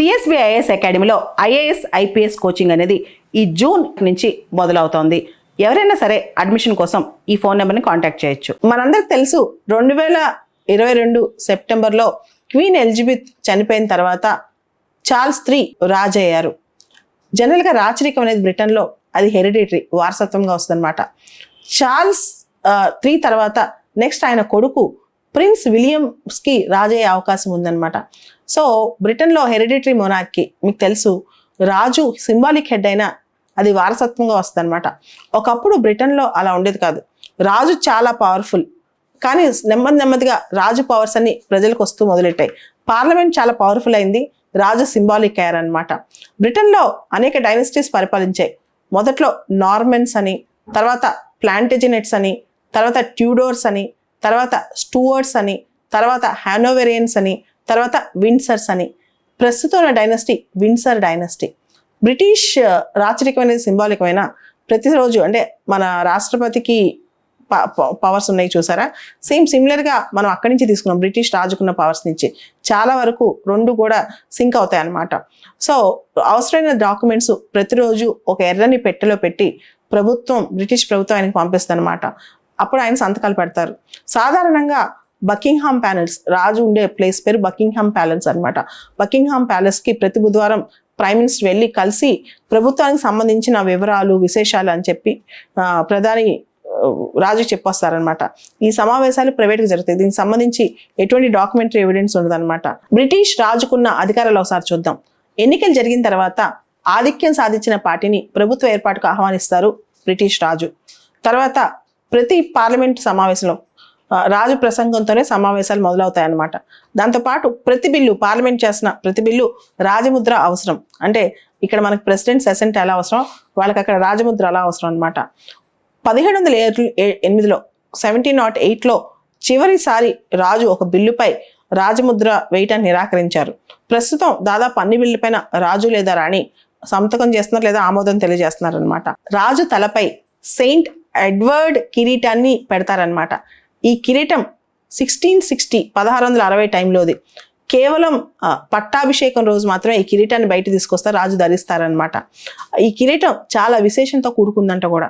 CSB IAS అకాడమీలో IAS IPS coaching అనేది ఈ జూన్ నుంచి మొదలవుతోంది. ఎవరైనా సరే అడ్మిషన్ కోసం ఈ ఫోన్ నెంబర్ని కాంటాక్ట్ చేయొచ్చు. మనందరికి తెలుసు 2022 సెప్టెంబర్లో క్వీన్ ఎలిజబెత్ చనిపోయిన తర్వాత చార్ల్స్ III రాజు అయ్యారు. జనరల్గా రాచరికం అనేది బ్రిటన్లో అది హెరిడిటరీ, వారసత్వంగా వస్తుందన్నమాట. చార్ల్స్ III తర్వాత నెక్స్ట్ ఆయన కొడుకు ప్రిన్స్ విలియమ్స్కి రాజయ్యే అవకాశం ఉందన్నమాట. సో బ్రిటన్లో హెరిడిటరీ మొనార్కీ మీకు తెలుసు, రాజు సింబాలిక్ హెడ్ అయినా అది వారసత్వంగా వస్తుంది అనమాట. ఒకప్పుడు బ్రిటన్లో అలా ఉండేది కాదు. రాజు చాలా పవర్ఫుల్, కానీ నెమ్మదిగా రాజు పవర్స్ అన్ని ప్రజలకు వస్తూ మొదలెట్టాయి. పార్లమెంట్ చాలా పవర్ఫుల్ అయింది, రాజు సింబాలిక్ అయ్యారనమాట. బ్రిటన్లో అనేక డైనస్టీస్ పరిపాలించాయి. మొదట్లో నార్మన్స్ అని, తర్వాత ప్లాంటేజినెట్స్ అని, తర్వాత ట్యూడోర్స్ అని, తర్వాత స్టూవర్ట్స్ అని, తర్వాత హానోవెరియన్స్ అని, తర్వాత విండ్సర్స్ అని. ప్రస్తుతం ఉన్న డైనస్టీ విండ్సర్ డైనస్టీ. బ్రిటిష్ రాచరికం అనేది సింబాలికమైన ప్రతిరోజు అంటే మన రాష్ట్రపతికి పవర్స్ ఉన్నాయి చూసారా, సేమ్ సిమిలర్గా మనం అక్కడి నుంచి తీసుకున్నాం, బ్రిటిష్ రాజుకున్న పవర్స్ నుంచి. చాలా వరకు రెండు కూడా సింక్ అవుతాయి అన్నమాట. సో అవసరమైన డాక్యుమెంట్స్ ప్రతిరోజు ఒక ఎర్రని పెట్టెలో పెట్టి బ్రిటిష్ ప్రభుత్వం ఆయనకి పంపిస్తుంది అనమాట. అప్పుడు ఆయన సంతకాలు పెడతారు. సాధారణంగా బకింగ్హామ్ ప్యాలెస్, రాజు ఉండే ప్లేస్ పేరు బకింగ్హామ్ ప్యాలెస్ అనమాట. బకింగ్హామ్ ప్యాలెస్కి ప్రతి బుధవారం ప్రైమ్ మినిస్టర్ వెళ్ళి కలిసి ప్రభుత్వానికి సంబంధించిన వివరాలు, విశేషాలు అని చెప్పి ప్రధాని రాజు చెప్పొస్తారనమాట. ఈ సమావేశాలు ప్రైవేట్గా జరుగుతాయి. దీనికి సంబంధించి ఎటువంటి డాక్యుమెంటరీ ఎవిడెన్స్ ఉండదన్నమాట. బ్రిటిష్ రాజుకున్న అధికారాలు ఒకసారి చూద్దాం. ఎన్నికలు జరిగిన తర్వాత ఆధిక్యం సాధించిన పార్టీని ప్రభుత్వ ఏర్పాటుకు ఆహ్వానిస్తారు బ్రిటిష్ రాజు. తర్వాత ప్రతి పార్లమెంట్ సమావేశంలో రాజు ప్రసంగంతోనే సమావేశాలు మొదలవుతాయన్నమాట. దాంతోపాటు ప్రతి బిల్లు, పార్లమెంట్ చేసిన ప్రతి బిల్లు రాజముద్ర అవసరం. అంటే ఇక్కడ మనకు ప్రెసిడెంట్ సెసెంట్ ఎలా అవసరం, వాళ్ళకి అక్కడ రాజముద్ర అలా అవసరం అనమాట. 1708లో 1708లో చివరిసారి రాజు ఒక బిల్లుపై రాజముద్ర వేయటాన్ని నిరాకరించారు. ప్రస్తుతం దాదాపు అన్ని బిల్లుపైన రాజు లేదా రాణి సంతకం చేస్తున్నారు లేదా ఆమోదం తెలియజేస్తున్నారు అనమాట. రాజు తలపై సెయింట్ ఎడ్వర్డ్ కిరీటాన్ని పెడతారనమాట. ఈ కిరీటం 1660 టైంలోది. కేవలం పట్టాభిషేకం రోజు మాత్రమే ఈ కిరీటాన్ని బయట తీసుకొస్తారు, రాజు ధరిస్తారనమాట. ఈ కిరీటం చాలా విశేషంతో కూడుకుందంట కూడా.